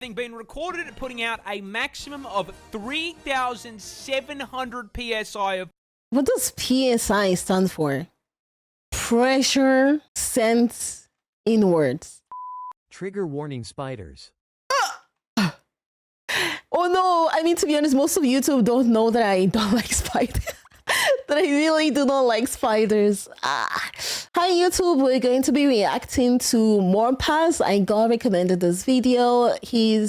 having been recorded at putting out a maximum of 3,700 psi of... What does PSI stand for? Pressure sent inwards. Trigger warning spiders. Oh no, I mean, to be honest, most of YouTube don't know that I don't like spiders. That I really do not like spiders. Hi YouTube, we're going to be reacting to Moreparz. I got recommended this video. He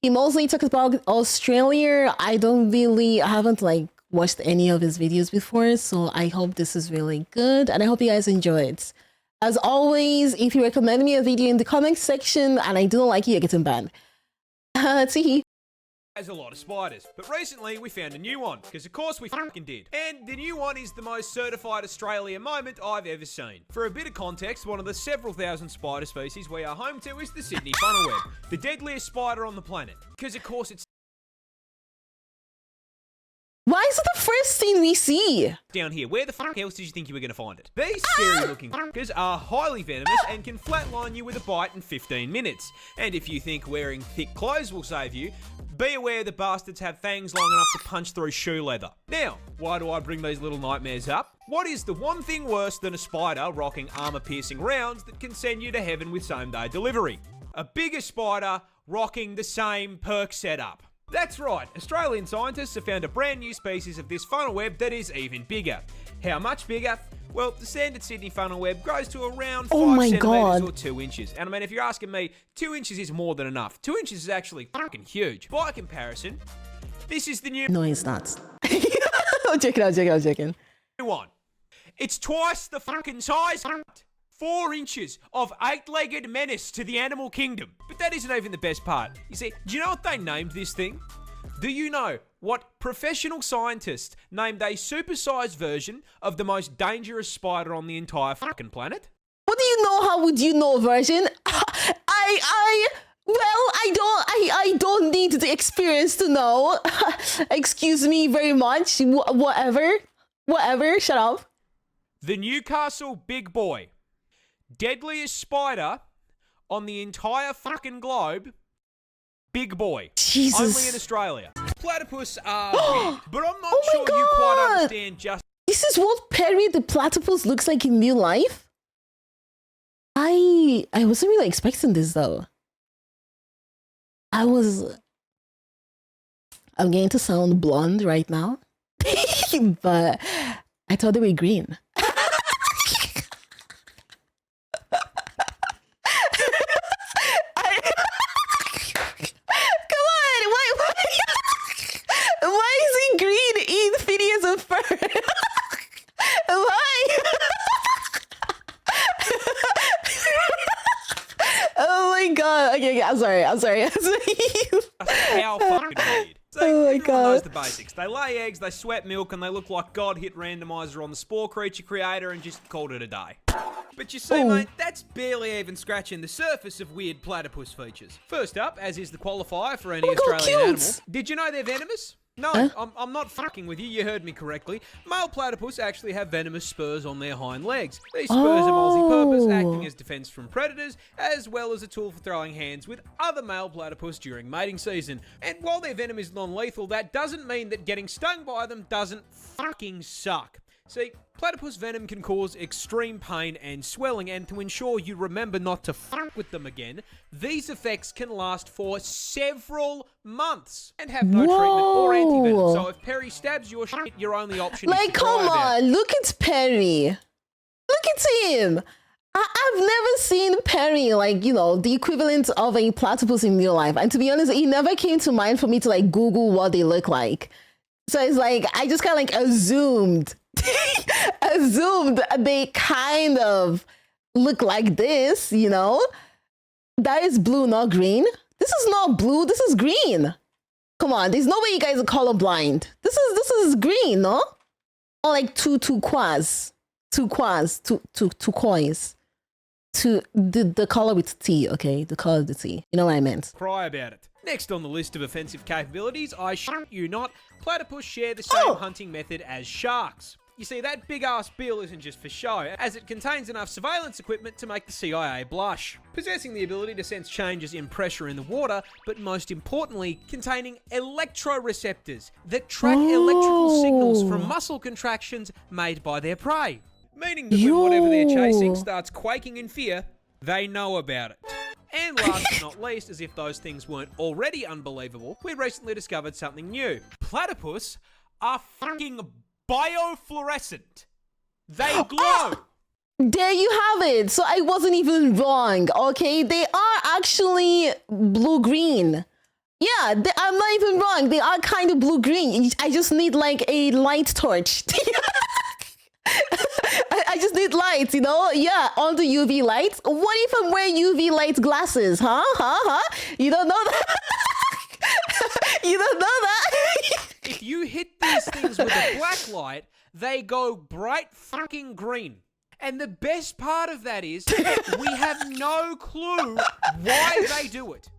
mostly talks about Australia. I haven't like watched any of his videos before, so I hope this is really good and I hope you guys enjoy it. As always, if you recommend me a video in the comment section and I do not like it, you're getting banned. See. Has a lot of spiders, but recently we found a new one, because of course we fucking did. And the new one is the most certified Australia moment I've ever seen. For a bit of context, one of the several thousand spider species we are home to is the Sydney funnelweb, the deadliest spider on the planet. Because of course it's Why is it the first thing we see? down here. Where the fuck else did you think you were going to find it? These scary looking fuckers are highly venomous and can flatline you with a bite in 15 minutes. And if you think wearing thick clothes will save you, be aware the bastards have fangs long enough to punch through shoe leather. Now, why do I bring these little nightmares up? What is the one thing worse than a spider rocking armor-piercing rounds that can send you to heaven with same-day delivery? A bigger spider rocking the same perk setup. That's right, Australian scientists have found a brand new species of this funnel web that is even bigger. How much bigger? Well, the standard Sydney funnel web grows to around 5 centimetres or 2 inches. And I mean, if you're asking me, 2 inches is more than enough. 2 inches is actually fucking huge. By comparison, this is the new... No, it's not. I'm joking. one. It's twice the fucking size. 4 inches of 8-legged menace to the animal kingdom. But that isn't even the best part. You see, do you know what they named this thing? Do you know what professional scientists named a supersized version of the most dangerous spider on the entire fucking planet? What do you know? How would you know, version? I don't need the experience to know. Excuse me very much. Whatever, shut up. The Newcastle Big Boy. Deadliest spider on the entire fucking globe. Big boy. Jesus. Only in Australia. Platypus are weird, but I'm not sure you quite understand just... This is what Perry the platypus looks like in real life? I wasn't really expecting this though. I'm going to sound blonde right now, but I thought they were green. Okay, I'm sorry. How fucking weird. So, oh my God. God. Knows the basics. They lay eggs, they sweat milk, and they look like God hit randomizer on the spore creature creator and just called it a day. But you see, mate, that's barely even scratching the surface of weird platypus features. First up, as is the qualifier for any Australian animal, did you know they're venomous? No, I'm not fucking with you. You heard me correctly. Male platypus actually have venomous spurs on their hind legs. These spurs are multi-purpose, acting as defense from predators, as well as a tool for throwing hands with other male platypus during mating season. And while their venom is non-lethal, that doesn't mean that getting stung by them doesn't fucking suck. See, platypus venom can cause extreme pain and swelling, and to ensure you remember not to fuck with them again, these effects can last for several months and have no treatment or anti-venom. So if Perry stabs your shit, your only option is to come on, look at Perry. Look at him. I've never seen Perry, like, you know, the equivalent of a platypus in real life. And to be honest, it never came to mind for me to, like, Google what they look like. So it's like, I just kind of, like, assumed they kind of look like this, you know? That is blue, not green. This is not blue, this is green. Come on, there's no way you guys are colorblind. This is green, no? Or like two coins. The color with T, okay? The color of the T. You know what I meant. Cry about it. Next on the list of offensive capabilities, I shit you not, platypus share the same hunting method as sharks. You see, that big-ass bill isn't just for show, as it contains enough surveillance equipment to make the CIA blush. Possessing the ability to sense changes in pressure in the water, but most importantly, containing electroreceptors that track electrical signals from muscle contractions made by their prey. Meaning that when whatever they're chasing starts quaking in fear, they know about it. And last but not least, as if those things weren't already unbelievable, we recently discovered something new. Platypus are fucking biofluorescent. They glow. There you have it. So I wasn't even wrong, okay? They are actually blue-green. Yeah, I'm not even wrong. They are kind of blue-green. I just need like a light torch. I just need lights, you know? Yeah, on the UV lights. What if I'm wearing UV light glasses? Huh? You don't know that? You don't know that? If you hit these things with a black light, they go bright fucking green. And the best part of that is we have no clue why they do it.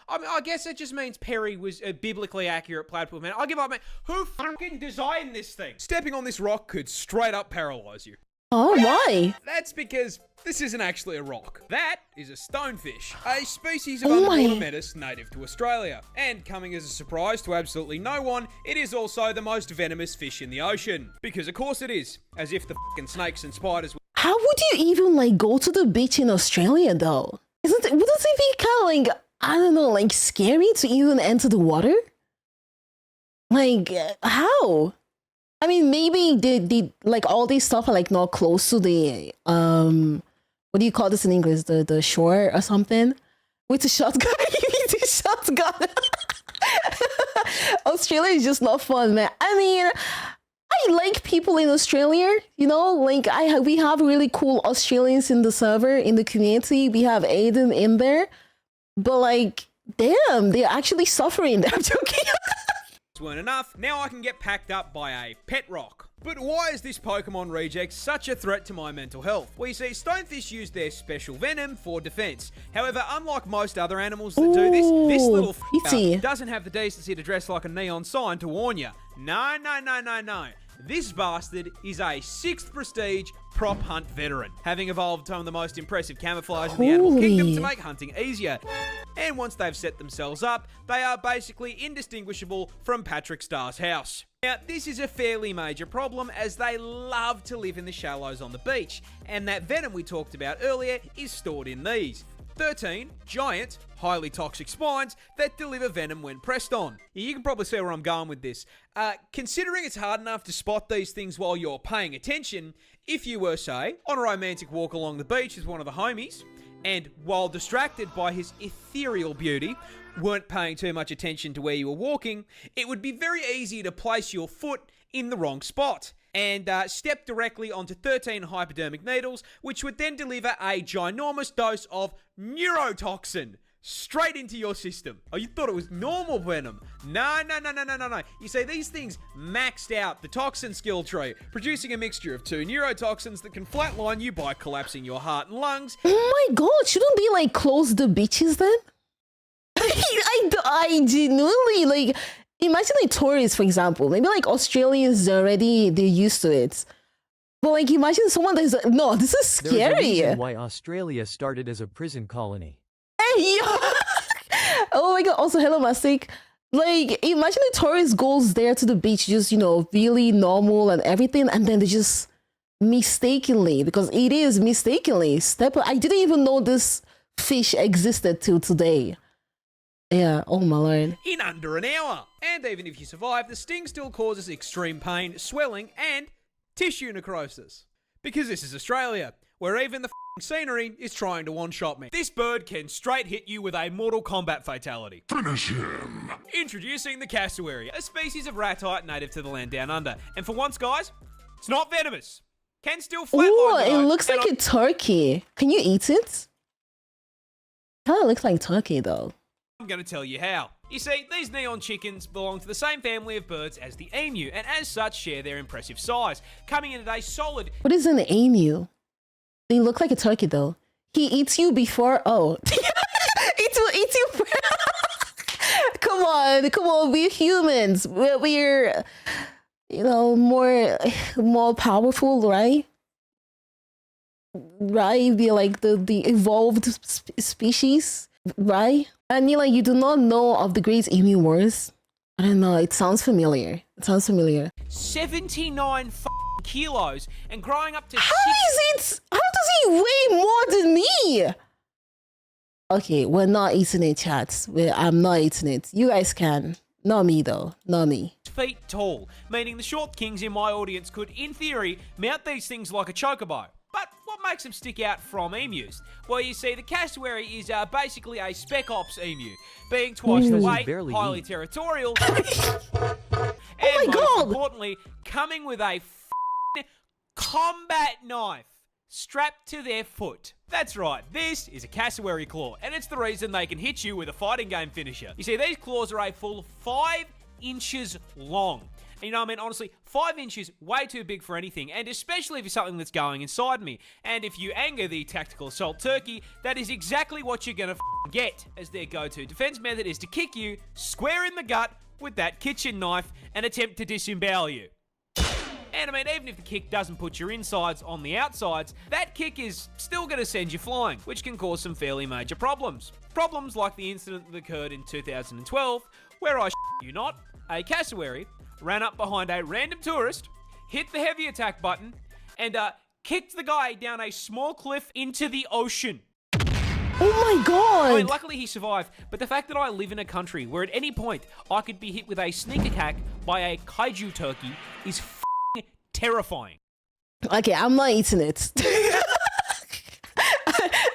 I guess it just means Perry was a biblically accurate platypus man. I'll give up, man. Who fucking designed this thing? Stepping on this rock could straight up paralyze you. Oh, why? That's because this isn't actually a rock. That is a stonefish, a species of underwater menace native to Australia. And coming as a surprise to absolutely no one, it is also the most venomous fish in the ocean. Because of course it is. As if the fucking snakes and spiders... How would you even, like, go to the beach in Australia, though? Wouldn't it be kind of, like, I don't know, like, scary to even enter the water? Like, how? I mean, maybe they like all these stuff are like not close to the what do you call this in English? The shore or something? With a shotgun. You need a shotgun. Australia is just not fun, man. I mean, I like people in Australia, you know, like we have really cool Australians in the server, in the community. We have Aiden in there. But like, damn, they're actually suffering. I'm joking. Weren't enough, now I can get packed up by a pet rock. But why is this Pokemon reject such a threat to my mental health? Well, you see, stonefish use their special venom for defense. However, unlike most other animals that do this little f***er doesn't have the decency to dress like a neon sign to warn you. No. This bastard is a 6th prestige prop hunt veteran, having evolved some of the most impressive camouflage in the animal kingdom to make hunting easier. And once they've set themselves up, they are basically indistinguishable from Patrick Starr's house. Now, this is a fairly major problem as they love to live in the shallows on the beach, and that venom we talked about earlier is stored in these 13 giant, highly toxic spines that deliver venom when pressed on. You can probably see where I'm going with this. Considering it's hard enough to spot these things while you're paying attention, if you were, say, on a romantic walk along the beach with one of the homies, and while distracted by his ethereal beauty, weren't paying too much attention to where you were walking, it would be very easy to place your foot in the wrong spot and step directly onto 13 hypodermic needles, which would then deliver a ginormous dose of neurotoxin straight into your system. Oh, you thought it was normal venom? No. You see, these things maxed out the toxin skill tree, producing a mixture of 2 neurotoxins that can flatline you by collapsing your heart and lungs. Oh my god, shouldn't they like close the beaches then? I genuinely, like, imagine like tourists, for example. Maybe like Australians already, they're used to it. But like, imagine someone that's like, no, this is scary. There's a reason why Australia started as a prison colony. Hey, yo. Oh my god, also hello Mastic. Like, imagine a tourist goes there to the beach, just, you know, really normal and everything, and then they just mistakenly, because it is mistakenly, I didn't even know this fish existed till today. Yeah, oh my lord. In under an hour. And even if you survive, the sting still causes extreme pain, swelling, and tissue necrosis. Because this is Australia, where even the scenery is trying to one-shot me. This bird can straight hit you with a Mortal Kombat fatality. Finish him. Introducing the cassowary, a species of ratite native to the land down under. And for once, guys, it's not venomous. Can still flatline. Oh, it looks like a turkey. Can you eat it? Kind of looks like turkey though. I'm going to tell you how. You see, these neon chickens belong to the same family of birds as the emu, and as such share their impressive size, coming in at a solid... What is an emu? They look like a turkey though. He eats you before... Oh. It will eat you... Come on, we're humans. We're... you know, more powerful, right? Right? Be like the evolved species, right? And you do not know of the Great Emu Wars. I don't know. It sounds familiar. 79 kilos and growing up to How does he weigh more than me? Okay, we're not eating it, chat. I'm not eating it. You guys can. Not me, though. Not me. 6 feet tall, meaning the short kings in my audience could, in theory, mount these things like a chocobo. But what makes them stick out from emus? Well, you see, the cassowary is basically a spec ops emu, being twice the weight, highly territorial, and most importantly, coming with a combat knife strapped to their foot. That's right, this is a cassowary claw, and it's the reason they can hit you with a fighting game finisher. You see, these claws are a full 5 inches long. And you know, I mean, honestly, 5 inches, way too big for anything, and especially if it's something that's going inside me. And if you anger the tactical assault turkey, that is exactly what you're gonna get, as their go-to defense method is to kick you square in the gut with that kitchen knife and attempt to disembowel you. And I mean, even if the kick doesn't put your insides on the outsides, that kick is still going to send you flying, which can cause some fairly major problems. Problems like the incident that occurred in 2012, where you not, a cassowary ran up behind a random tourist, hit the heavy attack button, and kicked the guy down a small cliff into the ocean. Oh my god! I mean, luckily he survived, but the fact that I live in a country where at any point I could be hit with a sneak attack by a kaiju turkey is terrifying. Okay, I'm not eating it.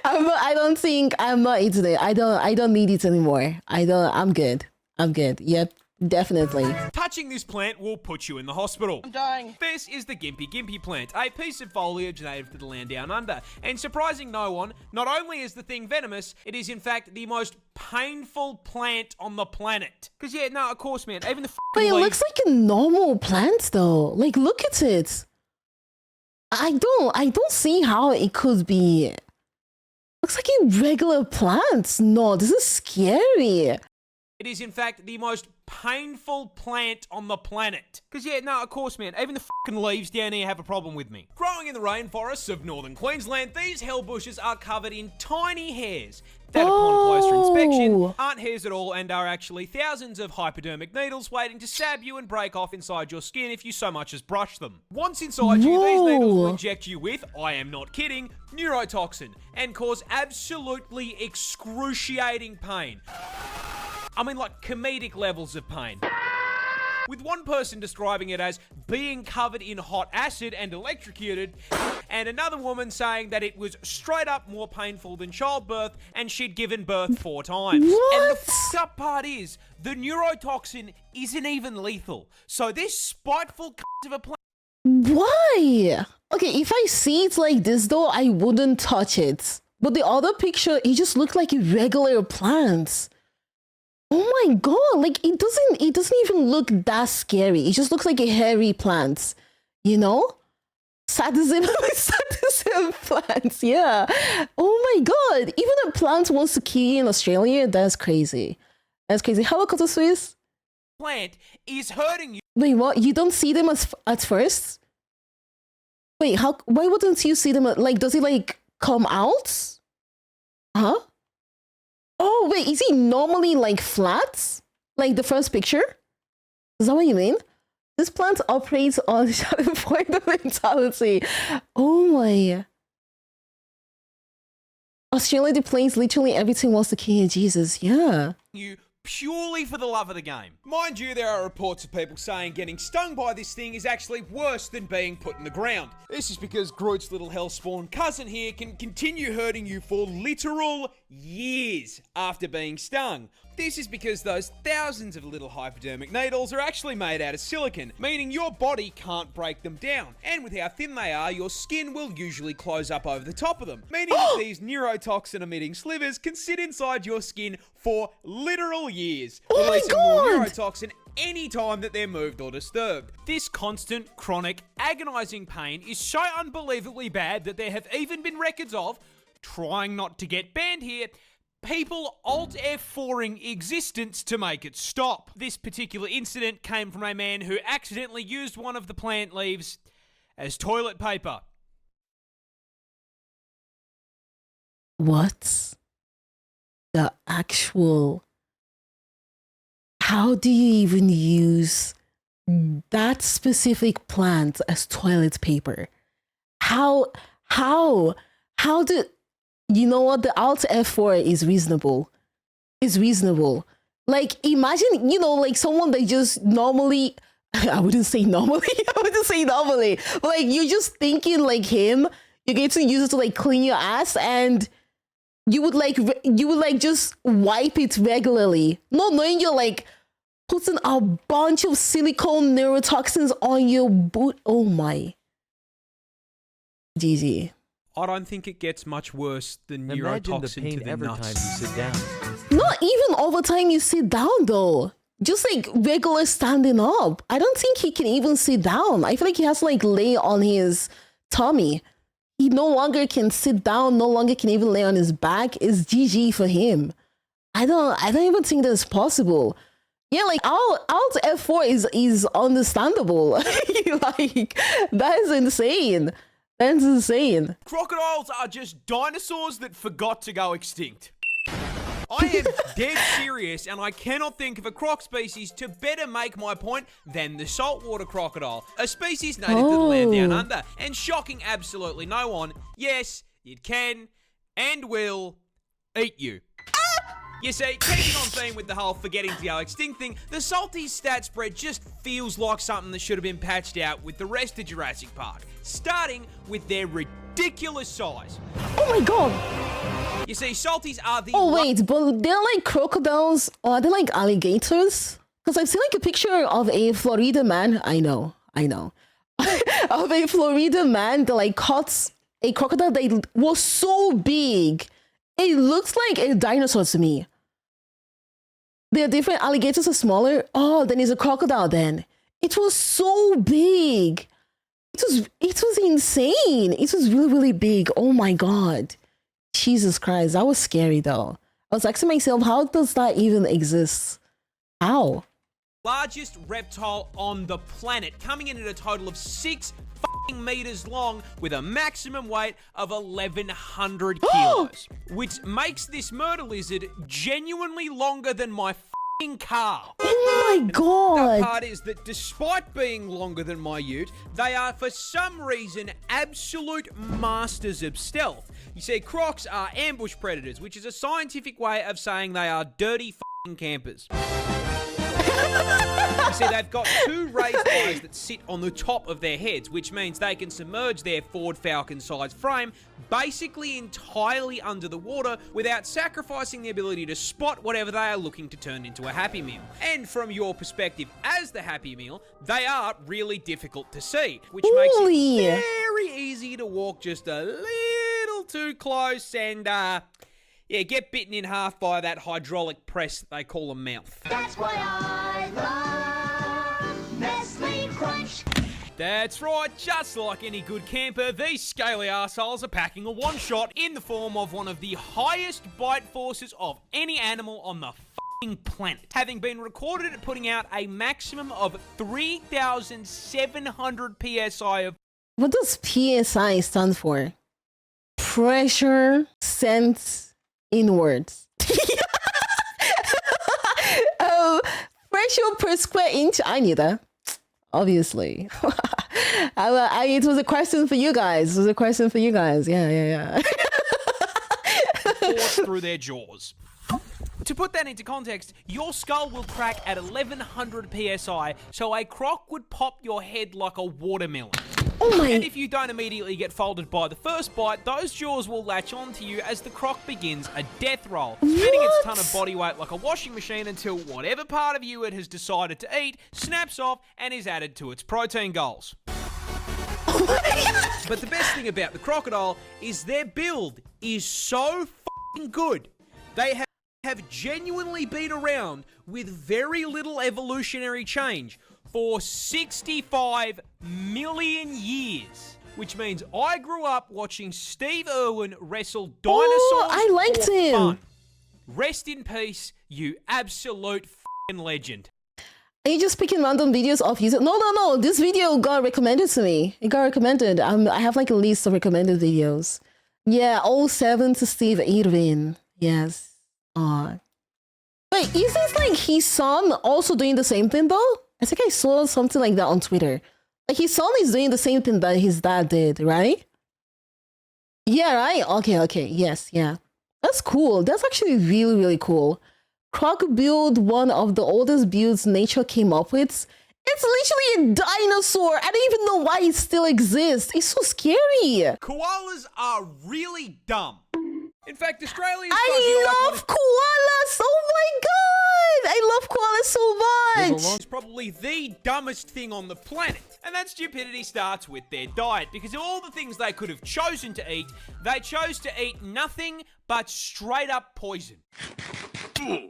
I don't think I'm not eating it. I don't need it anymore. I'm good. Yep, definitely. Touching this plant will put you in the hospital. I'm dying. This is the gimpy plant, a piece of foliage native to the land down under. And surprising no one, not only is the thing venomous, it is in fact the most painful plant on the planet. Because yeah, no, of course, man, even the But it looks like a normal plant though. Like, look at it. I don't see how it could be. Looks like a regular plant. No, this is scary. It is, in fact, the most painful plant on the planet. Because, yeah, no, of course, man, even the fucking leaves down here have a problem with me. Growing in the rainforests of northern Queensland, these hell bushes are covered in tiny hairs that, upon closer inspection, aren't hairs at all and are actually thousands of hypodermic needles waiting to stab you and break off inside your skin if you so much as brush them. Once inside you, these needles will inject you with, I am not kidding, neurotoxin, and cause absolutely excruciating pain. I mean, like, comedic levels of pain. With one person describing it as being covered in hot acid and electrocuted, and another woman saying that it was straight up more painful than childbirth, and she'd given birth 4 times. What? And the fucked up part is, the neurotoxin isn't even lethal. So this spiteful of a plant. Why? Okay, if I see it like this though, I wouldn't touch it. But the other picture, it just looked like a regular plant. Oh my god, like it doesn't even look that scary. It just looks like a hairy plant, you know? Sadism plants, yeah. Oh my god, even a plant wants to kill you in Australia? That's crazy. That's crazy. How about Koto Swiss? Plant is hurting you. Wait, what? You don't see them at first? Wait, why wouldn't you see them like, does it like come out? Huh? Oh, wait, is he normally like flat? Like the first picture? Is that what you mean? This plant operates on shadow point of mentality. Oh my. Australia displays literally everything wants to kill you, Jesus. Yeah. You purely for the love of the game. Mind you, there are reports of people saying getting stung by this thing is actually worse than being put in the ground. This is because Groot's little hellspawn cousin here can continue hurting you for literal years after being stung. This is because those thousands of little hypodermic needles are actually made out of silicon, meaning your body can't break them down. And with how thin they are, your skin will usually close up over the top of them, meaning that these neurotoxin emitting slivers can sit inside your skin for literal years, releasing more neurotoxin any time that they're moved or disturbed. This constant, chronic, agonizing pain is so unbelievably bad that there have even been records of, trying not to get banned here, people Alt F4ing existence to make it stop. This particular incident came from a man who accidentally used one of the plant leaves as toilet paper. What? The actual... How do you even use that specific plant as toilet paper? How do... You know what? The Alt F4 is reasonable. It's reasonable. Like, imagine, you know, like someone that just normally... I wouldn't say normally. But like, you're just thinking like him. You get to use it to like clean your ass, and you would like just wipe it regularly. Not knowing you're like putting a bunch of silicone neurotoxins on your boot. Oh my. GG. I don't think it gets much worse than Imagine the neurotoxin pain to the every nuts. time you sit down. Not even all the time you sit down though. Just like regular standing up. I don't think he can even sit down. I feel like he has to like lay on his tummy. He no longer can sit down, no longer can even lay on his back. It's GG for him. I don't even think that's possible. Yeah, like Alt F4 is understandable. Like, that is insane. That's insane. Crocodiles are just dinosaurs that forgot to go extinct. I am dead serious, and I cannot think of a croc species to better make my point than the saltwater crocodile, a species native to the land down under, and shocking absolutely no one. Yes, it can and will eat you. You see, keeping on theme with the whole forgetting to go extinct thing, the salty stat spread just feels like something that should have been patched out with the rest of Jurassic Park, starting with their ridiculous size. Oh my god. You see, salties are the... Oh wait, but they're like crocodiles, or are they like alligators? Because I've seen like a picture of a Florida man, I know, of a Florida man that like caught a crocodile that was so big. It looks like a dinosaur to me. There are different alligators are smaller. Oh, then it's a crocodile then. It was so big. It was insane. It was really, really big. Oh my god. Jesus Christ. That was scary though. I was asking myself, how does that even exist? How? Largest reptile on the planet, coming in at a total of 6 meters long with a maximum weight of 1,100 kilos, which makes this murder lizard genuinely longer than my car. Oh my god. The part is that despite being longer than my ute, they are for some reason absolute masters of stealth. You see, crocs are ambush predators, which is a scientific way of saying they are dirty campers. You see, they've got 2 raised eyes that sit on the top of their heads, which means they can submerge their Ford Falcon-sized frame basically entirely under the water without sacrificing the ability to spot whatever they are looking to turn into a Happy Meal. And from your perspective as the Happy Meal, they are really difficult to see, which makes it very easy to walk just a little too close and, yeah, get bitten in half by that hydraulic press they call a mouth. That's why I love Nestle Crunch. That's right, just like any good camper, these scaly arseholes are packing a one-shot in the form of one of the highest bite forces of any animal on the planet, having been recorded at putting out a maximum of 3,700 psi of... What does PSI stand for? Pressure sent inwards. Pressure per square inch. I knew that. Obviously. It was a question for you guys. Yeah. Force through their jaws. To put that into context, your skull will crack at 1,100 psi, so a croc would pop your head like a watermelon. Oh my... And if you don't immediately get folded by the first bite, those jaws will latch onto you as the croc begins a death roll, spinning its ton of body weight like a washing machine until whatever part of you it has decided to eat snaps off and is added to its protein goals. But the best thing about the crocodile is their build is so f***ing good. They have genuinely been around with very little evolutionary change for 65 million years, which means I grew up watching Steve Irwin wrestle dinosaurs. I liked for him. fun. Rest in peace, you absolute f***ing legend. Are you just picking random videos off YouTube? No. This video got recommended to me. It got recommended. I have like a list of recommended videos. Yeah, 07 to Steve Irwin. Yes. Wait, is this like his son also doing the same thing though? I think I saw something like that on Twitter. Like his son is doing the same thing that his dad did, right? Yeah, right? Okay. Yes, yeah. That's cool. That's actually really, really cool. Croc build, one of the oldest builds nature came up with. It's literally a dinosaur. I don't even know why it still exists. It's so scary. Koalas are really dumb. In fact, Australia's I love koalas. Oh my god. I love koalas so much. It's probably the dumbest thing on the planet. And that stupidity starts with their diet, because of all the things they could have chosen to eat, they chose to eat nothing but straight up poison.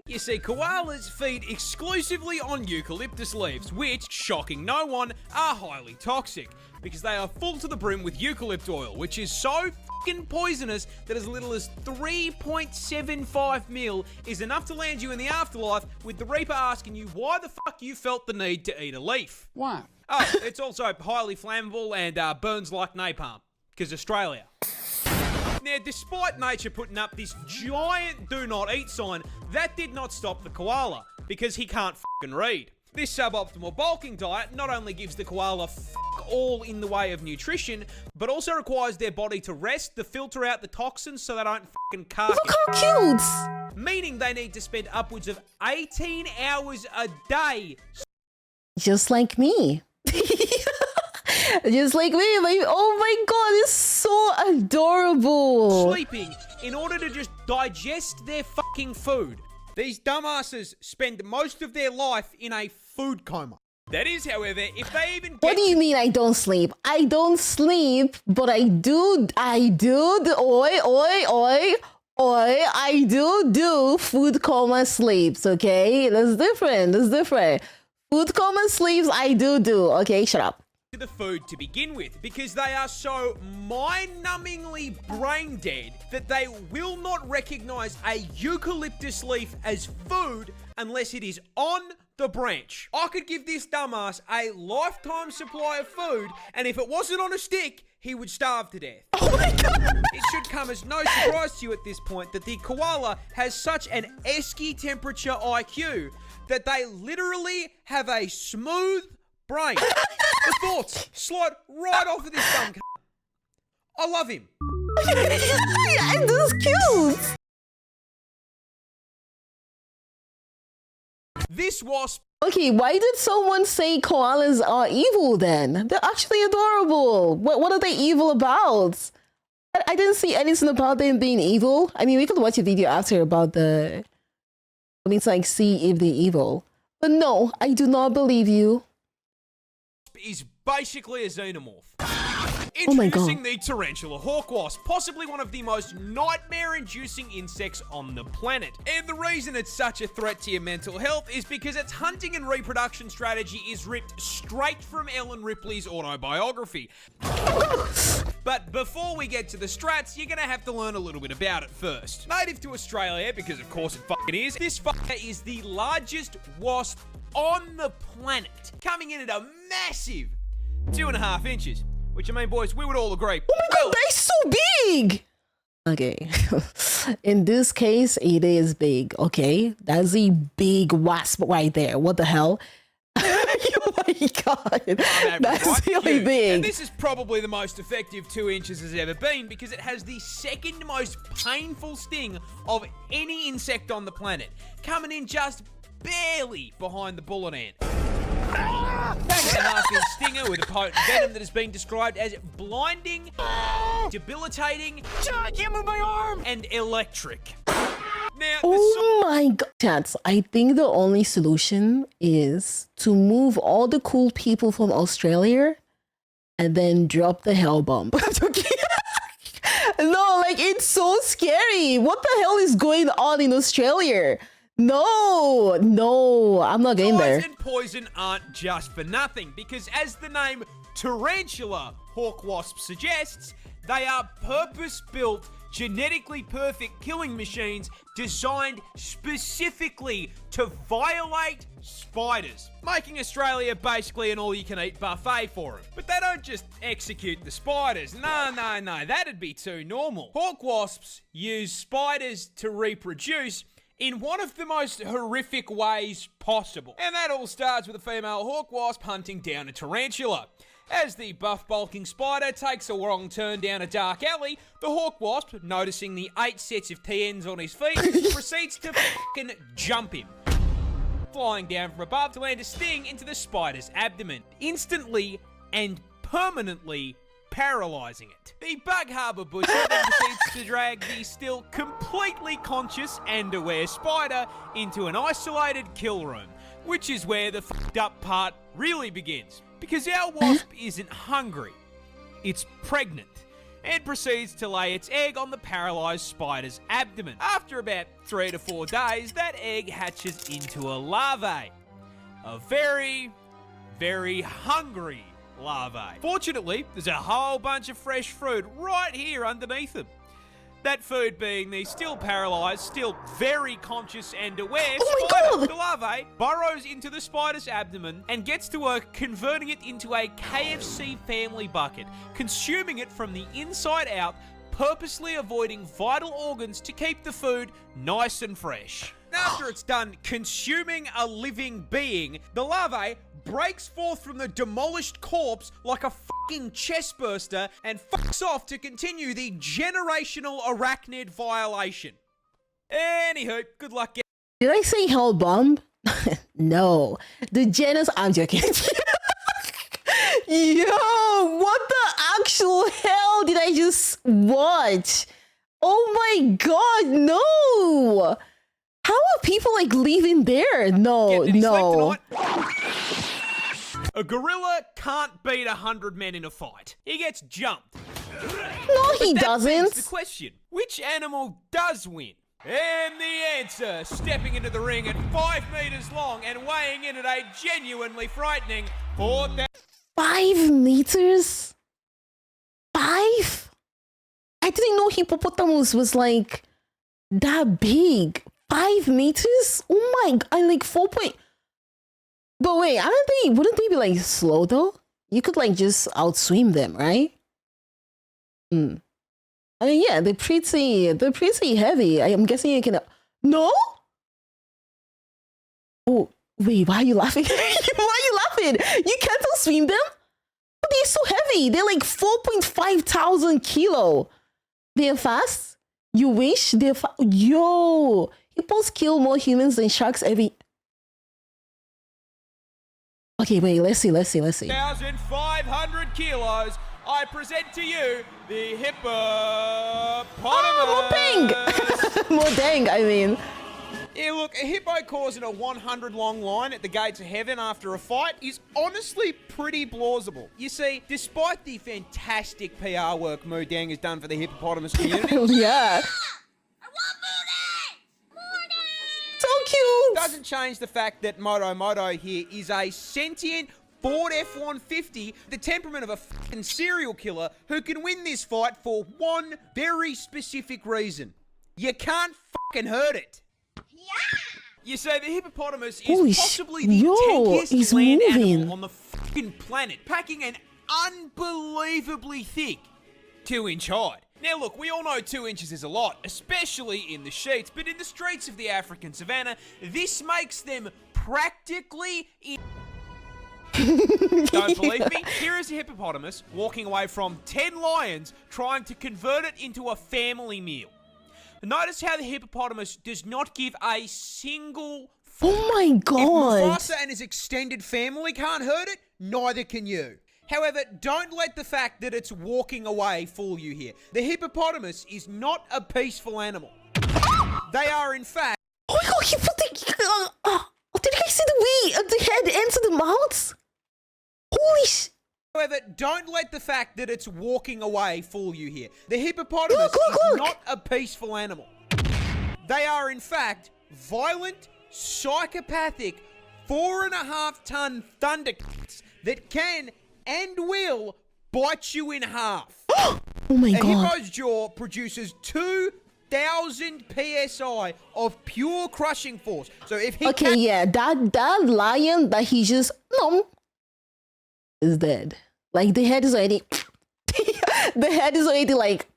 You see, koalas feed exclusively on eucalyptus leaves, which, shocking no one, are highly toxic, because they are full to the brim with eucalypt oil, which is so fucking poisonous that as little as 3.75 mil is enough to land you in the afterlife, with the Reaper asking you why the fuck you felt the need to eat a leaf. Why? Oh, it's also highly flammable and burns like napalm, because Australia. Now, despite nature putting up this giant do not eat sign, that did not stop the koala, because he can't fucking read. This suboptimal bulking diet not only gives the koala all in the way of nutrition, but also requires their body to rest to filter out the toxins so they don't fucking carcass. Look how cute. Meaning they need to spend upwards of 18 hours a day. Just like me. Just like me, baby. Oh my god, it's so adorable. Sleeping in order to just digest their fucking food. These dumbasses spend most of their life in a food coma. That is, however, if they even get... What do you mean I don't sleep? I don't sleep, but I do I do food coma sleeps, okay? That's different. Food coma sleeps, I do. Okay, shut up. To the food to begin with, because they are so mind-numbingly brain dead that they will not recognize a eucalyptus leaf as food unless it is on the branch. I could give this dumbass a lifetime supply of food, and if it wasn't on a stick, he would starve to death. Oh my god! It should come as no surprise to you at this point that the koala has such an esky temperature IQ that they literally have a smooth brain. The thoughts slide right off of this dumb c***. I love him. And this is cute. This wasp. Okay, why did someone say koalas are evil then? They're actually adorable. What are they evil about? I didn't see anything about them being evil. I mean, we could watch a video after about the... I mean, to like see if they're evil. But no, I do not believe you. Is basically a xenomorph. Oh my god. Introducing the tarantula hawk wasp, possibly one of the most nightmare-inducing insects on the planet. And the reason it's such a threat to your mental health is because its hunting and reproduction strategy is ripped straight from Ellen Ripley's autobiography. But before we get to the strats, you're gonna have to learn a little bit about it first. Native to Australia, because of course it fucking is, this fucker is the largest wasp on the planet, coming in at a massive 2.5 inches. Which, I mean, boys, we would all agree. Oh my god, they're so big! Okay. In this case, it is big, okay? That's a big wasp right there. What the hell? Oh my god. That's really big. And this is probably the most effective 2 inches has ever been, because it has the second most painful sting of any insect on the planet, coming in just barely behind the bullet ant. That's a half-inch stinger with a potent venom that has been described as blinding, debilitating, I can't move my arm, and electric. Now, oh my god. Chats, I think the only solution is to move all the cool people from Australia and then drop the hell bomb. I'm joking. No, like, it's so scary. What the hell is going on in Australia? No, I'm not getting there. Size and poison aren't just for nothing, because as the name tarantula hawk wasp suggests, they are purpose-built genetically perfect killing machines designed specifically to violate spiders, making Australia basically an all-you-can-eat buffet for them. But they don't just execute the spiders. No, that'd be too normal. Hawk wasps use spiders to reproduce in one of the most horrific ways possible. And that all starts with a female hawk wasp hunting down a tarantula. As the buff bulking spider takes a wrong turn down a dark alley, the hawk wasp, noticing the 8 sets of TNs on his feet, proceeds to fucking jump him, flying down from above to land a sting into the spider's abdomen, instantly and permanently paralysing it. The bug harbour butcher then proceeds to drag the still completely conscious and aware spider into an isolated kill room, which is where the fucked up part really begins. Because our wasp isn't hungry, it's pregnant, and proceeds to lay its egg on the paralysed spider's abdomen. After about 3 to 4 days, that egg hatches into a larvae. A very, very hungry larvae. Fortunately, there's a whole bunch of fresh fruit right here underneath them. That food being the still paralysed, still very conscious and aware spider. The larvae burrows into the spider's abdomen and gets to work converting it into a KFC family bucket, consuming it from the inside out, purposely avoiding vital organs to keep the food nice and fresh. After it's done consuming a living being, the larvae breaks forth from the demolished corpse like a fucking chestburster and fucks off to continue the generational arachnid violation. Anywho, good luck. Did I say hell bomb? No. The genus. I'm joking. Yo, what the actual hell did I just watch? Oh my god, no! How are people like leaving there? No. A gorilla can't beat 100 men in a fight. He gets jumped. No, he doesn't. Begs the question, which animal does win? And the answer, stepping into the ring at 5 meters long and weighing in at a genuinely frightening 4,000. 5 meters? 5? I didn't know hippopotamus was like that big. 5 meters? Oh my god, I like 4 point. But wait, wouldn't they be like slow though? You could like just outswim them, right? I mean, yeah, they're pretty heavy. I'm guessing you can. No? Oh, wait, why are you laughing? Why are you laughing? You can't outswim them? But they're so heavy. They're like 4,500 kilo. They're fast? You wish? They're Yo! Hippos kill more humans than sharks every. Okay, wait, let's see. 1,500 kilos. I present to you the hippopotamus. Oh, more dang, I mean. Yeah, look, a hippo causing a 100-long line at the gates of heaven after a fight is honestly pretty plausible. You see, despite the fantastic PR work Moodang has done for the hippopotamus community, yeah. So cute! Doesn't change the fact that Moto here is a sentient Ford F-150, the temperament of a fucking serial killer who can win this fight for one very specific reason. You can't fucking hurt it. Yeah. You say the hippopotamus is possibly the tankiest land animal on the fucking planet, packing an unbelievably thick 2-inch hide. Now look, we all know 2 inches is a lot, especially in the sheets, but in the streets of the African savannah, this makes them practically Don't believe me? Here is a hippopotamus walking away from 10 lions trying to convert it into a family meal. Notice how the hippopotamus does not give a single fuck. Oh my god. If Mufasa and his extended family can't hurt it, neither can you. However, don't let the fact that it's walking away fool you here. The hippopotamus is not a peaceful animal. They are, in fact... Oh my god, he put the... did you guys see the way the head ends the mouth? Holy sh... However, don't let the fact that it's walking away fool you here. The hippopotamus is not a peaceful animal. They are, in fact, violent, psychopathic, 4.5-ton thundercats that can and will bite you in half. Oh my A god. hippo's jaw produces 2,000 psi of pure crushing force. So if he Okay, yeah, that lion that he just is dead. Like the head is already the head is already like,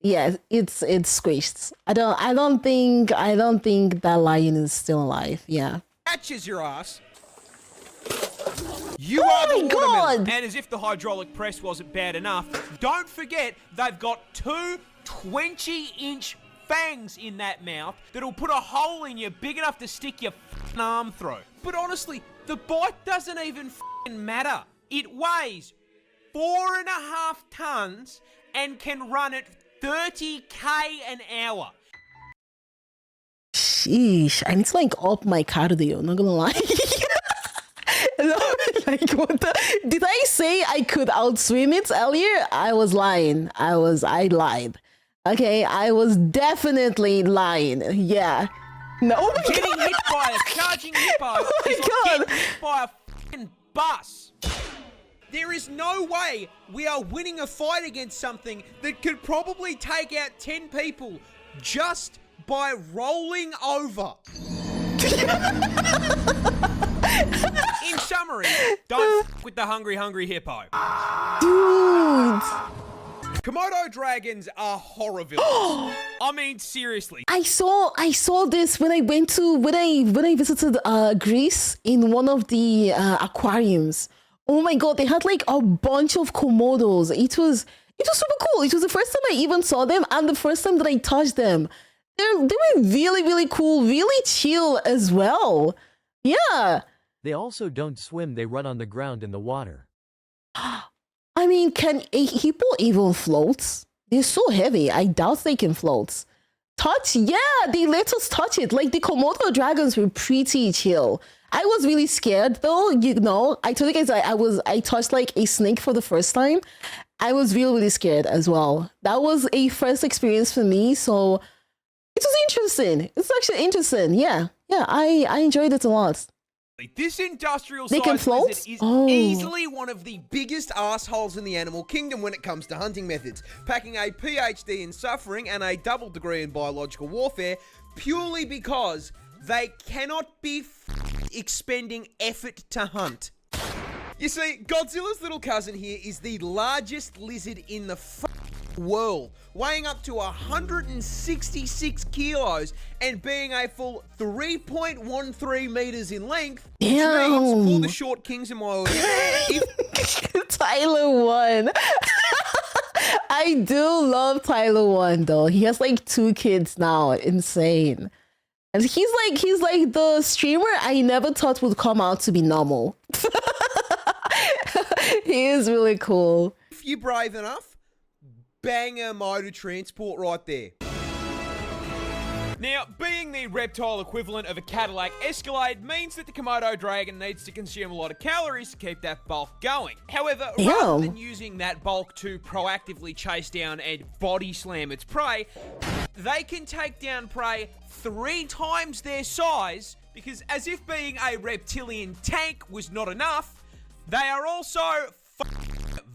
yeah, it's squished. I don't think that lion is still alive. Yeah. catches your ass, you are the my watermelon. God. And as if the hydraulic press wasn't bad enough, don't forget they've got two 20-inch fangs in that mouth that'll put a hole in you big enough to stick your arm through. But honestly, the bite doesn't even matter. It weighs 4.5 tons and can run at 30k an hour. Sheesh, I need to like up my cardio, not gonna lie. Like, what the? Did I say I could outswim it earlier? I was lying. I lied. Okay, I was definitely lying. Yeah. No. Oh my Getting God. hit by a charging hippo is like God. getting hit by a f***ing bus. There is no way we are winning a fight against something that could probably take out 10 people just by rolling over. In summary, don't f*** with the hungry hippo. Dude. Komodo dragons are horror villains. I mean, seriously. I saw this when I visited Greece in one of the aquariums. Oh my god, they had like a bunch of komodos. It was super cool. It was the first time I even saw them and the first time that I touched them. They were really, really cool, really chill as well. Yeah. They also don't swim, they run on the ground in the water. I mean, can a hippo even float? They're so heavy. I doubt they can float. Touch? Yeah, they let us touch it. Like the Komodo dragons were pretty chill. I was really scared though, you know. I told you guys I touched like a snake for the first time. I was really, really scared as well. That was a first experience for me, so it was interesting. It's actually interesting. Yeah. Yeah, I enjoyed it a lot. This industrial They can sized float? lizard is Oh. easily one of the biggest assholes in the animal kingdom when it comes to hunting methods, packing a PhD in suffering and a double degree in biological warfare purely because they cannot be expending effort to hunt. You see, Godzilla's little cousin here is the largest lizard in the world, weighing up to 166 kilos and being a full 3.13 meters in length, which means, for the short kings in my audience, Tyler won. I do love Tyler one though. He has like 2 kids now. Insane. And he's like the streamer I never thought would come out to be normal. He is really cool. if you're brave enough, banger mode of transport right there. Now, being the reptile equivalent of a Cadillac Escalade means that the Komodo dragon needs to consume a lot of calories to keep that bulk going. However, rather than using that bulk to proactively chase down and body slam its prey, they can take down prey 3 times their size, because as if being a reptilian tank was not enough, they are also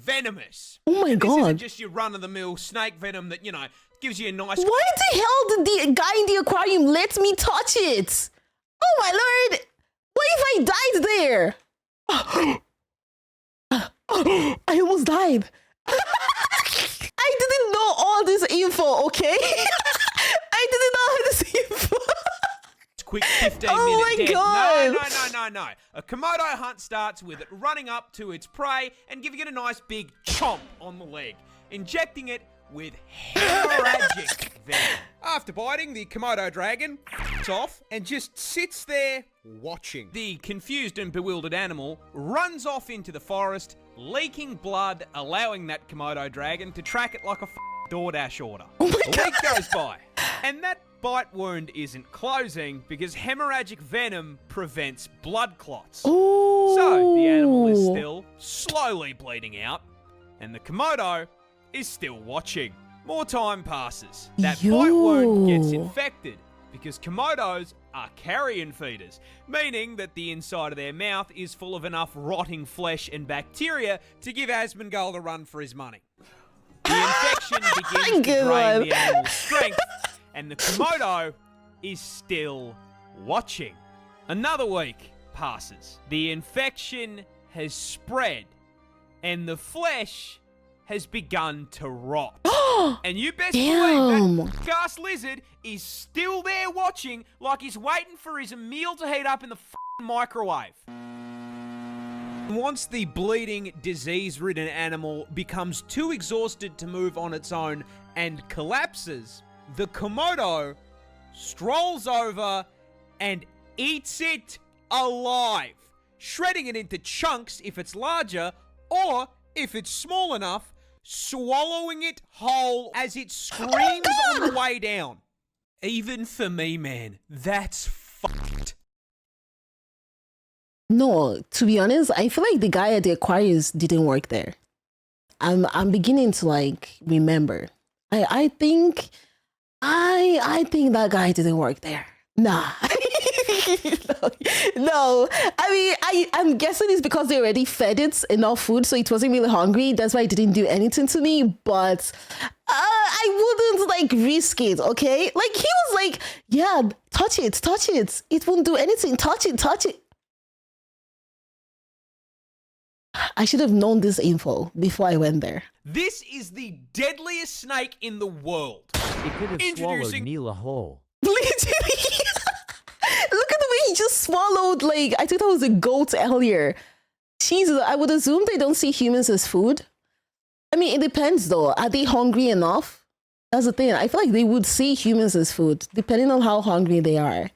venomous. Oh my This god. isn't just your run-of-the-mill snake venom that, you know, gives you a nice... Why the hell did the guy in the aquarium let me touch it? Oh my lord! What if I died there? I almost died. I didn't know all this info, okay? I didn't know all this info. Quick 15-minute Oh my death. God. No. A Komodo hunt starts with it running up to its prey and giving it a nice big chomp on the leg, injecting it with hemorrhagic venom. After biting, the Komodo dragon off and just sits there watching. The confused and bewildered animal runs off into the forest, leaking blood, allowing that Komodo dragon to track it like a DoorDash order. A week goes by, and that bite wound isn't closing because hemorrhagic venom prevents blood clots. Oh. So the animal is still slowly bleeding out, and the Komodo is still watching. More time passes. That bite wound gets infected because Komodos are carrion feeders, meaning that the inside of their mouth is full of enough rotting flesh and bacteria to give Asmongold a run for his money. The infection begins to Good drain one. the animal's strength, and the komodo is still watching. Another week passes. The infection has spread, and the flesh has begun to rot. And you best believe that gas lizard is still there watching like he's waiting for his meal to heat up in the microwave. Once the bleeding, disease-ridden animal becomes too exhausted to move on its own and collapses, the komodo strolls over and eats it alive, shredding it into chunks if it's larger, or if it's small enough, swallowing it whole as it screams on the way down. Even for me, man, that's fucked. No, to be honest, I feel like the guy at the Aquarius didn't work there. I'm beginning to like remember. I think that guy didn't work there. Nah. No. I mean, I'm guessing it's because they already fed it enough food, so it wasn't really hungry. That's why it didn't do anything to me. But I wouldn't like risk it, okay? Like he was like, yeah, touch it. It won't do anything. Touch it. I should have known this info before I went there. This is the deadliest snake in the world. It could have swallowed Neela whole. Literally. Look at the way he just swallowed, like, I think that was a goat earlier. Jesus, I would assume they don't see humans as food. I mean, it depends though. Are they hungry enough? That's the thing. I feel like they would see humans as food, depending on how hungry they are.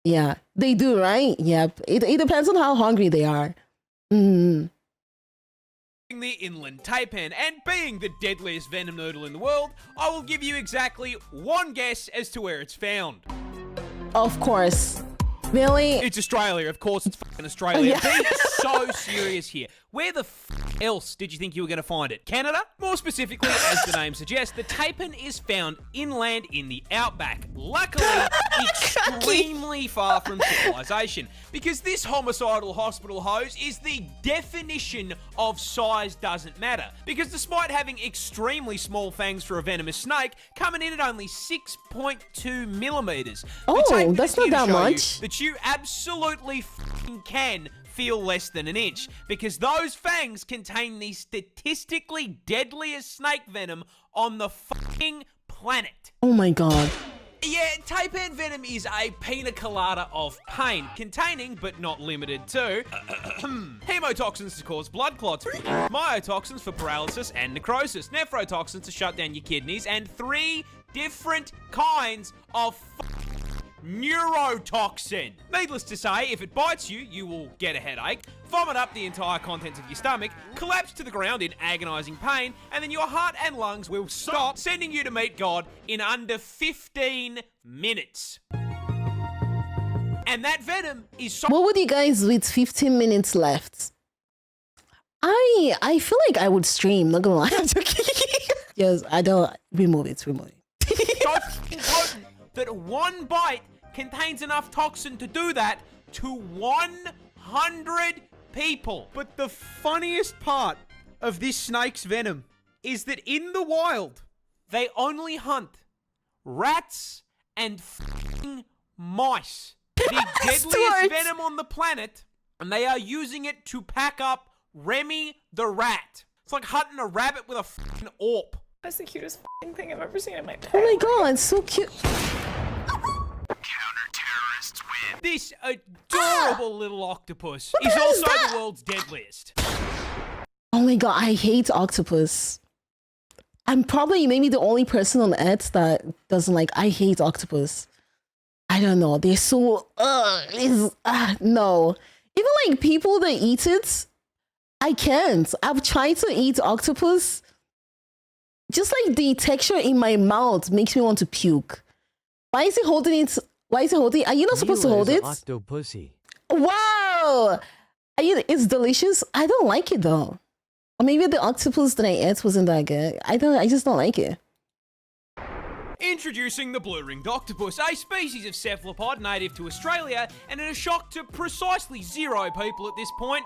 Yeah, they do, right? Yep. It depends on how hungry they are. The inland taipan, and being the deadliest venom noodle in the world, I will give you exactly one guess as to where it's found. Of course. Really? It's Australia, of course it's fucking Australia. Yeah. Being so serious here. Where the else did you think you were going to find it? Canada? More specifically, as the name suggests, the taipan is found inland in the outback. Luckily, extremely far from civilization. Because this homicidal hospital hose is the definition of size doesn't matter. Because despite having extremely small fangs for a venomous snake, coming in at only 6.2 millimeters. Oh, that's not that much. That you absolutely can feel less than an inch, because those fangs contain the statistically deadliest snake venom on the fucking planet. Oh my god. Yeah, taipan venom is a pina colada of pain, containing, but not limited to, hemotoxins to cause blood clots, myotoxins for paralysis and necrosis, nephrotoxins to shut down your kidneys, and 3 different kinds of neurotoxin. Needless to say, if it bites you, you will get a headache, vomit up the entire contents of your stomach, collapse to the ground in agonizing pain, and then your heart and lungs will stop, sending you to meet God in under 15 minutes. And that venom is so... What would you guys with 15 minutes left? I feel like I would stream, not gonna lie. I'm joking. Yes, I don't... Remove it. so potent that one bite contains enough toxin to do that to 100 people. But the funniest part of this snake's venom is that in the wild, they only hunt rats and f***ing mice. The deadliest venom on the planet, and they are using it to pack up Remy the rat. It's like hunting a rabbit with a f***ing AWP. That's the cutest f***ing thing I've ever seen in my life. Oh my god, it's so cute. Counter-terrorists win. This adorable little octopus is also the world's deadliest. Oh my god, I hate octopus. I'm probably maybe the only person on earth that doesn't like. I hate octopus. I don't know. They're so no. Even like people that eat it, I can't. I've tried to eat octopus. Just like the texture in my mouth makes me want to puke. Why is he holding it? Why is he holding? Are you not supposed to hold it? Octopussy. Wow! It's delicious. I don't like it though. Or maybe the octopus that I ate wasn't that good. I just don't like it. Introducing the blue-ringed octopus, a species of cephalopod native to Australia, and in a shock to precisely 0 people at this point,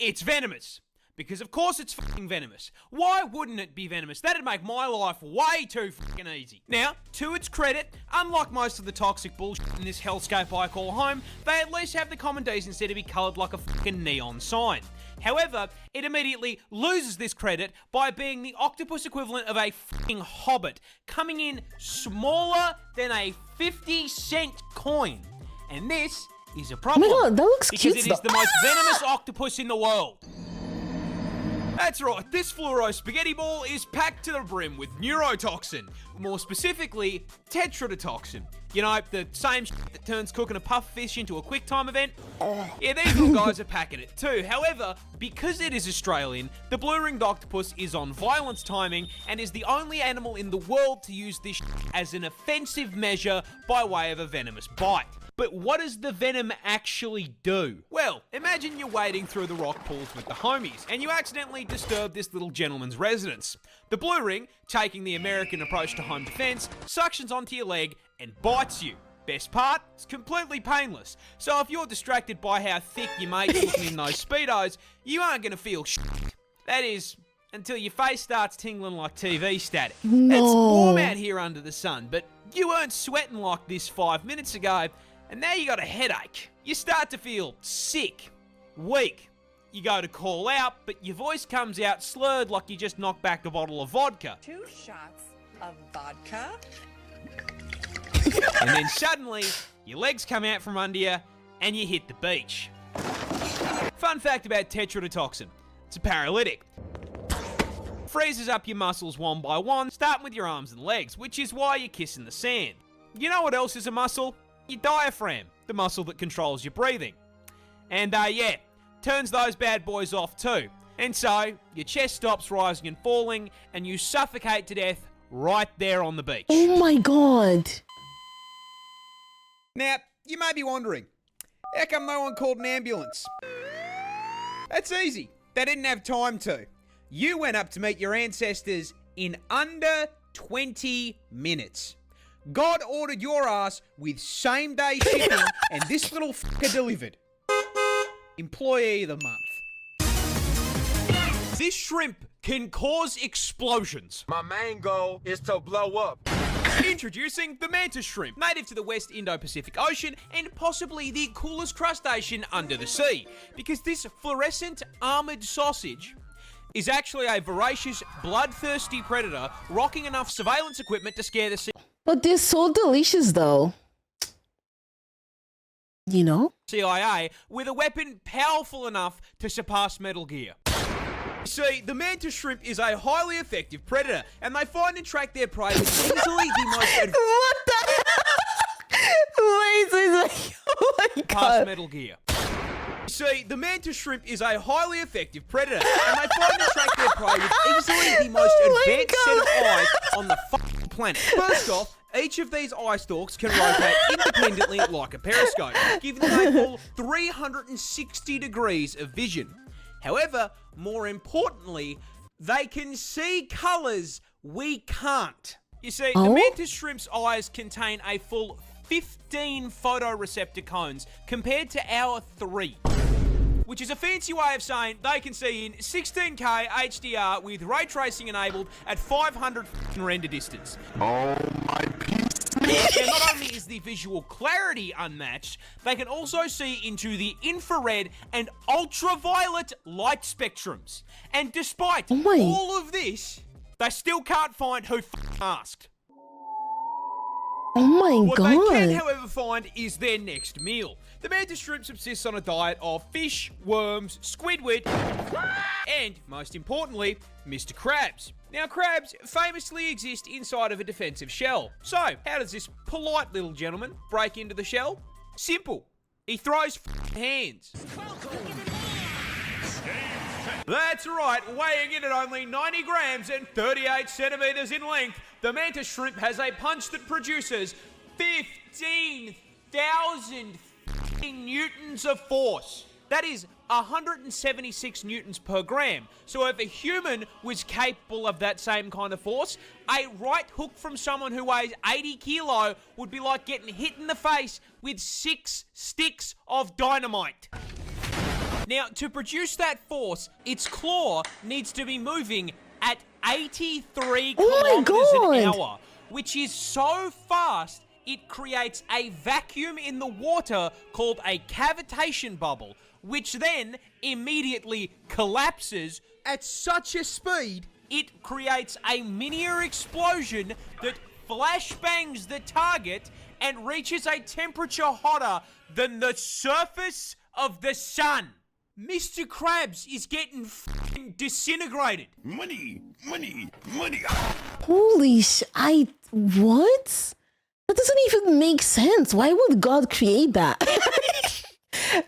it's venomous. Because of course it's fucking venomous. Why wouldn't it be venomous? That'd make my life way too fucking easy. Now, to its credit, unlike most of the toxic bullshit in this hellscape I call home, they at least have the common decency to be coloured like a fucking neon sign. However, it immediately loses this credit by being the octopus equivalent of a fucking hobbit, coming in smaller than a 50-cent coin. And this is a problem. Oh my God, that looks because cute it is though. the most venomous octopus in the world. That's right, this fluoro spaghetti ball is packed to the brim with neurotoxin, more specifically, tetrodotoxin. You know, the same shit that turns cooking a puff fish into a quick time event? Yeah, these little guys are packing it too. However, because it is Australian, the blue-ringed octopus is on violence timing and is the only animal in the world to use this shit as an offensive measure by way of a venomous bite. But what does the venom actually do? Well, imagine you're wading through the rock pools with the homies, and you accidentally disturb this little gentleman's residence. The blue ring, taking the American approach to home defense, suctions onto your leg and bites you. Best part, it's completely painless. So if you're distracted by how thick your mate's looking in those Speedos, you aren't going to feel shit. That is, until your face starts tingling like TV static. No. It's warm out here under the sun, but you weren't sweating like this 5 minutes ago, and now you got a headache. You start to feel sick, weak. You go to call out, but your voice comes out slurred like you just knocked back a bottle of vodka. 2 shots of vodka. And then suddenly, your legs come out from under you, and you hit the beach. Fun fact about tetrodotoxin. It's a paralytic. Freezes up your muscles one by one, starting with your arms and legs, which is why you're kissing the sand. You know what else is a muscle? Your diaphragm, the muscle that controls your breathing. And yeah, turns those bad boys off too. And so, your chest stops rising and falling, and you suffocate to death right there on the beach. Oh my God. Now, you may be wondering, how come no one called an ambulance? That's easy. They didn't have time to. You went up to meet your ancestors in under 20 minutes. God ordered your ass with same-day shipping, and this little fucker delivered. Employee of the month. This shrimp can cause explosions. My main goal is to blow up. Introducing the mantis shrimp, native to the West Indo-Pacific Ocean and possibly the coolest crustacean under the sea, because this fluorescent armored sausage is actually a voracious, bloodthirsty predator rocking enough surveillance equipment to scare the But they're so delicious though. You know? CIA with a weapon powerful enough to surpass Metal Gear. See, the mantis shrimp is a highly effective predator, and they find and track their prey with easily the most What the Wait. Oh my past God. Metal Gear. See, the mantis shrimp is a highly effective predator, and they find and track their prey with easily the most Oh my advanced set of God. eyes on the fucking planet. First off, each of these eye stalks can rotate independently like a periscope, giving them a full 360 degrees of vision. However, more importantly, they can see colours we can't. You see, the mantis shrimp's eyes contain a full 15 photoreceptor cones compared to our 3. Which is a fancy way of saying they can see in 16K HDR with ray tracing enabled at 500 render distance. Oh my piece. And not only is the visual clarity unmatched, they can also see into the infrared and ultraviolet light spectrums. And despite all of this, they still can't find who asked. Oh my What God. they can, however, find is their next meal. The mantis shrimp subsists on a diet of fish, worms, squidward, and, most importantly, Mr. Krabs. Now, crabs famously exist inside of a defensive shell. So, how does this polite little gentleman break into the shell? Simple. He throws hands. That's right, weighing in at only 90 grams and 38 centimeters in length, the mantis shrimp has a punch that produces 15,000 newtons of force. That is 176 newtons per gram. So if a human was capable of that same kind of force, a right hook from someone who weighs 80 kilo would be like getting hit in the face with 6 sticks of dynamite. Now, to produce that force, its claw needs to be moving at 83 kilometers an hour, which is so fast it creates a vacuum in the water called a cavitation bubble, which then immediately collapses at such a speed it creates a miniature explosion that flashbangs the target and reaches a temperature hotter than the surface of the sun. Mr. Krabs is getting f***ing disintegrated. Money, money, money. Holy what? That doesn't even make sense. Why would God create that?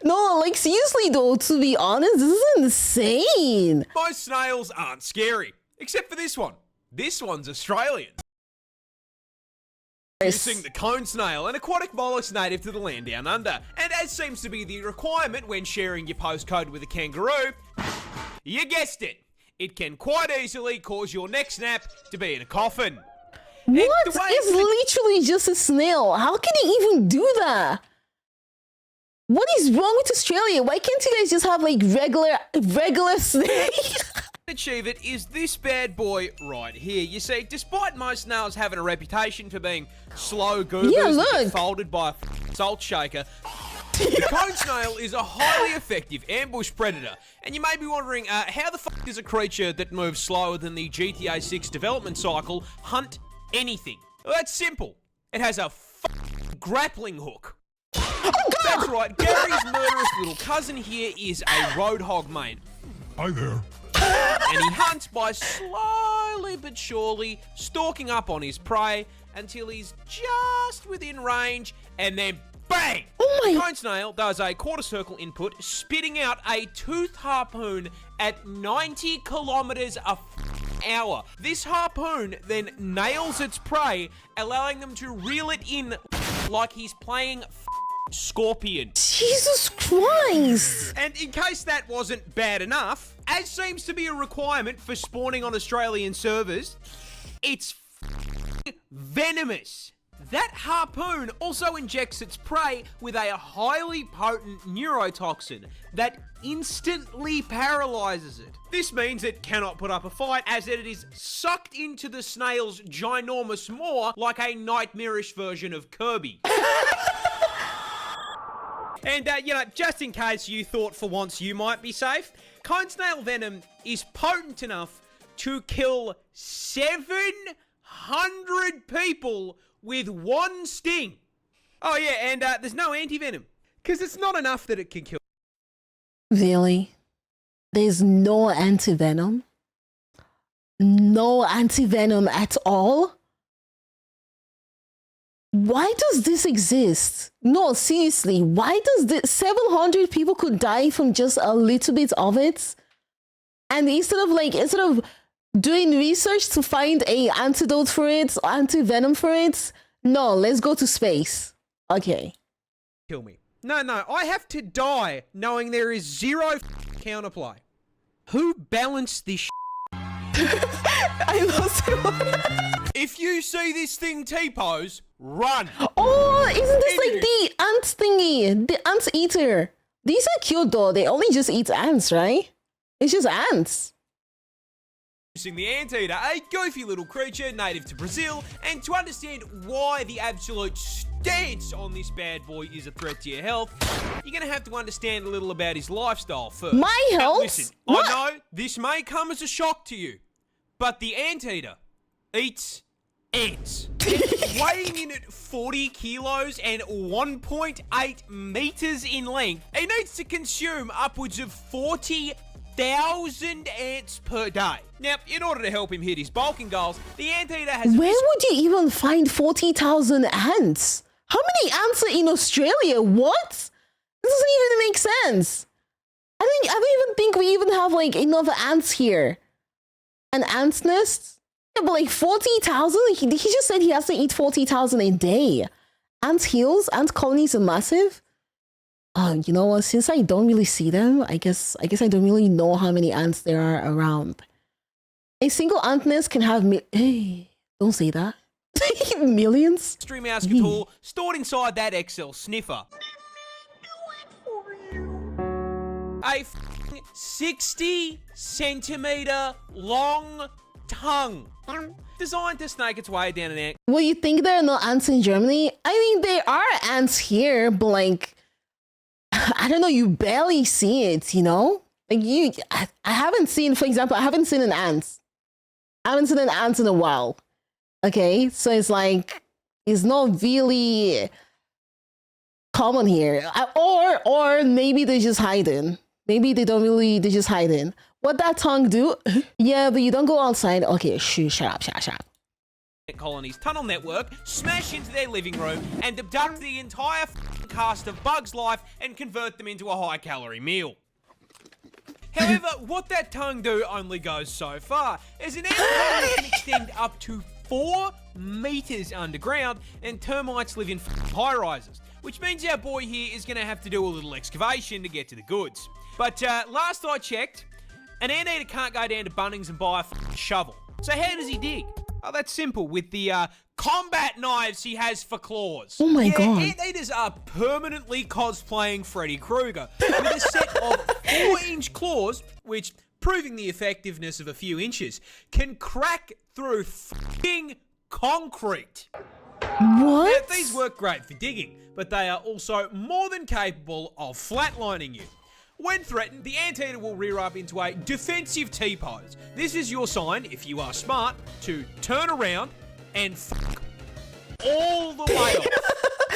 No, like seriously though, to be honest, this is insane. Most snails aren't scary, except for this one. This one's Australian. Using the cone snail, an aquatic mollusk native to the land down under. And as seems to be the requirement when sharing your postcode with a kangaroo, you guessed it, it can quite easily cause your neck snap to be in a coffin. What? It's literally just a snail. How can he even do that? What is wrong with Australia? Why can't you guys just have like regular snake? Achieve it is this bad boy right here. You see, despite most snails having a reputation for being slow goobers that get folded by a salt shaker, the cone snail is a highly effective ambush predator. And you may be wondering, how the fuck does a creature that moves slower than the GTA 6 development cycle hunt anything? Well, that's simple. It has a grappling hook. That's right, Gary's murderous little cousin here is a roadhog, mate. Hi there. And he hunts by slowly but surely stalking up on his prey until he's just within range, and then bang! The cone snail does a quarter circle input, spitting out a toothed harpoon at 90 kilometers an hour. This harpoon then nails its prey, allowing them to reel it in like he's playing Scorpion. Jesus Christ! And in case that wasn't bad enough, as seems to be a requirement for spawning on Australian servers, it's venomous. That harpoon also injects its prey with a highly potent neurotoxin that instantly paralyzes it. This means it cannot put up a fight, as it is sucked into the snail's ginormous maw like a nightmarish version of Kirby. And, just in case you thought for once you might be safe, cone snail venom is potent enough to kill 700 people with one sting. Oh, yeah, and there's no anti-venom, because it's not enough that it can kill. Really? There's no anti-venom? No anti-venom at all? Why does this exist? No, seriously, why does this 700 people could die from just a little bit of it? And instead of doing research to find a antidote for it, anti-venom for it, no, let's go to space. Okay. Kill me. No, I have to die knowing there is zero counterplay. Who balanced this I lost it. If you see this thing T-pose, run. Oh, isn't this like the ant thingy? The anteater. These are cute though. They only just eat ants, right? It's just ants. Using the anteater, a goofy little creature native to Brazil, and to understand why the absolute stance on this bad boy is a threat to your health, you're going to have to understand a little about his lifestyle first. My health? Listen, I know this may come as a shock to you, but the anteater eats ants. Weighing in at 40 kilos and 1.8 meters in length, he needs to consume upwards of 40,000 ants per day. Now, in order to help him hit his bulking goals, the anteater has... Where would you even find 40,000 ants? How many ants are in Australia? What? This doesn't even make sense. I don't even think we even have like enough ants here. An ant's nest? Yeah, but like 40,000? He just said he has to eat 40,000 a day. Ant hills, ant colonies are massive. You know what? Since I don't really see them, I guess I don't really know how many ants there are around. A single ant nest can have hey, don't say that. Millions? Stream mouse tool stored inside that Excel sniffer. a 60-centimeter long tongue designed to snake its way down an ant. Well, you think there are no ants in Germany? I mean, there are ants here, but like, I don't know, you barely see it, you know? Like I haven't seen, for example, I haven't seen an ant. I haven't seen an ant in a while. Okay, so it's like, it's not really common here. Or maybe they're just hiding. Maybe they don't really, they're just hiding. What that tongue do? Yeah, but you don't go outside. Okay, shut up. Colony's tunnel network smash into their living room and abduct the entire cast of Bug's Life and convert them into a high-calorie meal. However, what that tongue do only goes so far, as an ant colony can extend up to 4 meters underground, and termites live in high-rises, which means our boy here is going to have to do a little excavation to get to the goods. But last I checked, an anteater can't go down to Bunnings and buy a shovel. So how does he dig? Oh, that's simple, with the combat knives he has for claws. Oh my god. Anteaters are permanently cosplaying Freddy Krueger with a set of 4-inch claws, which, proving the effectiveness of a few inches, can crack through f***ing concrete. What? Now, these work great for digging, but they are also more than capable of flatlining you. When threatened, the anteater will rear up into a defensive T-pose. This is your sign, if you are smart, to turn around and fuck all the way off.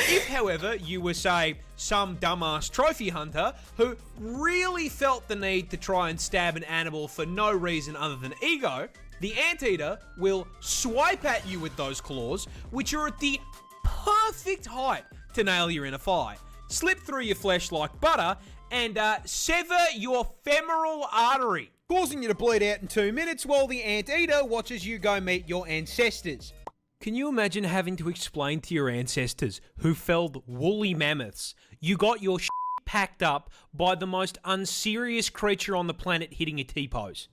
If, however, you were, say, some dumbass trophy hunter who really felt the need to try and stab an animal for no reason other than ego, the anteater will swipe at you with those claws, which are at the perfect height to nail your inner thigh, slip through your flesh like butter, and sever your femoral artery, causing you to bleed out in 2 minutes while the anteater watches you go meet your ancestors. Can you imagine having to explain to your ancestors who felled woolly mammoths you got your shit packed up by the most unserious creature on the planet hitting a T-pose?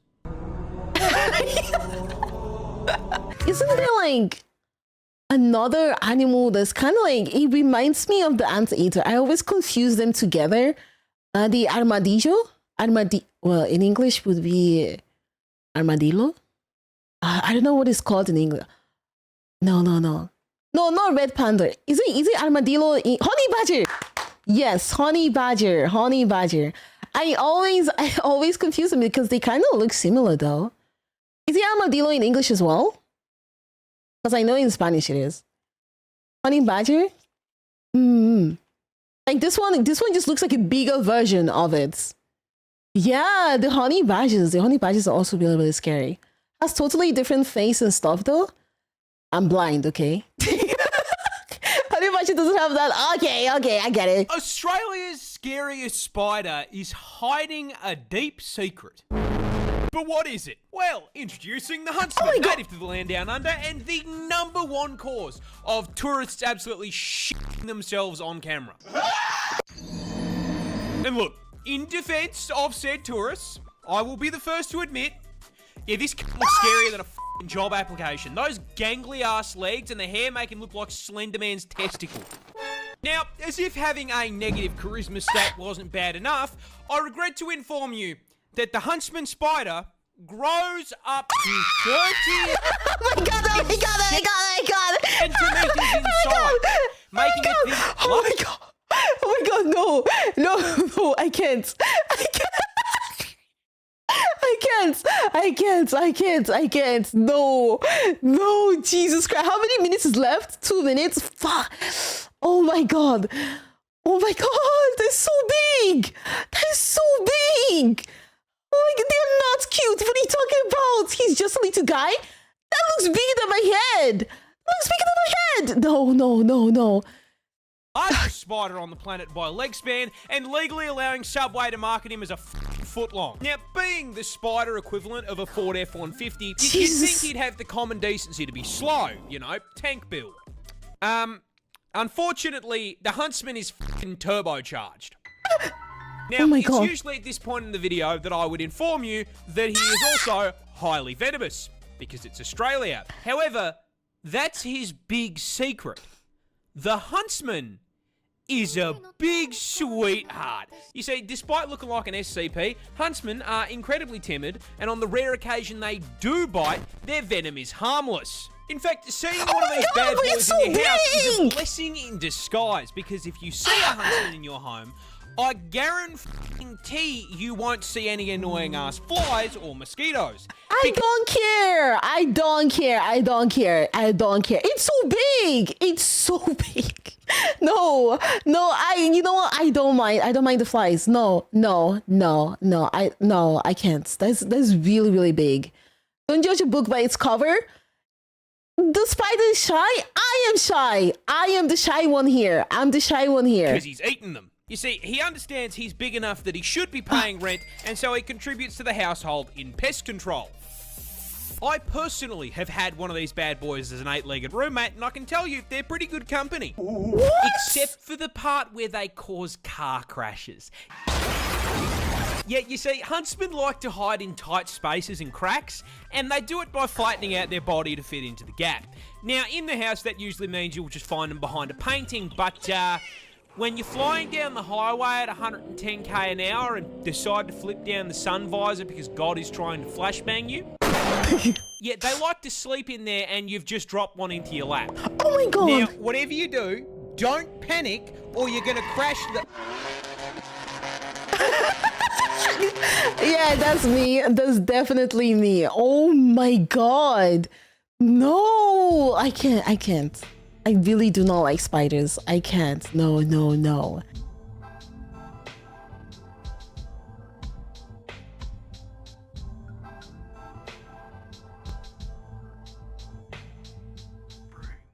Isn't there like another animal that's kind of like, it reminds me of the anteater. I always confuse them together. The armadillo? Well, in English would be armadillo. I don't know what it's called in English. No, not red panda. Is it armadillo? Honey badger. Yes, honey badger. I always confuse them because they kind of look similar though. Is it armadillo in English as well? Because I know in Spanish it is. Honey badger? Like this one just looks like a bigger version of it. Yeah, the honey badgers are also really, really scary. Has totally different face and stuff though. I'm blind, okay? Honey badger doesn't have that. Okay, I get it. Australia's scariest spider is hiding a deep secret. But what is it? Well, introducing the huntsman, native to the land down under, and the #1 cause of tourists absolutely shitting themselves on camera. And look, in defense of said tourists, I will be the first to admit, yeah, this looks scarier than a f***ing job application. Those gangly ass legs and the hair make him look like Slender Man's testicle. Now, as if having a negative charisma stat wasn't bad enough, I regret to inform you that the huntsman spider grows up to 30 Oh my god, I got it. centimeters inside, making it the Oh my god, no, I can't. No, Jesus Christ. How many minutes is left? 2 minutes? Fuck. Oh my god, they're so big. Oh my god, they're not cute. What are you talking about? He's just a little guy? That looks bigger than my head. No. largest spider on the planet by leg span, and legally allowing Subway to market him as a foot long. Now, being the spider equivalent of a Ford F-150, you'd think he'd have the common decency to be slow, you know, tank build. Unfortunately, the huntsman is f***ing turbocharged. Now, it's usually at this point in the video that I would inform you that he is also highly venomous, because it's Australia. However, that's his big secret. The huntsman is a big sweetheart. You see, despite looking like an SCP, huntsmen are incredibly timid, and on the rare occasion they do bite, their venom is harmless. In fact, seeing one of these bad but it's boys so in your house is a big! blessing in disguise, because if you see a huntsman in your home, I guarantee you won't see any annoying ass flies or mosquitoes. I don't care. I don't care. I don't care. I don't care. It's so big. It's so big. No, you know what? I don't mind. I don't mind the flies. No. I can't. That's really, really big. Don't judge a book by its cover. The spider is shy. I am shy. I am the shy one here. I'm the shy one here. Because he's eaten them. You see, he understands he's big enough that he should be paying rent, and so he contributes to the household in pest control. I personally have had one of these bad boys as an 8-legged roommate, and I can tell you they're pretty good company. What? Except for the part where they cause car crashes. Yeah, you see, huntsmen like to hide in tight spaces and cracks, and they do it by flattening out their body to fit into the gap. Now, in the house, that usually means you'll just find them behind a painting, but when you're flying down the highway at 110k an hour and decide to flip down the sun visor because God is trying to flashbang you, yeah, they like to sleep in there and you've just dropped one into your lap. Oh my god. Now, whatever you do, don't panic or you're going to crash the... Yeah, that's me. That's definitely me. Oh my god. No, I can't. I really do not like spiders. I can't. No.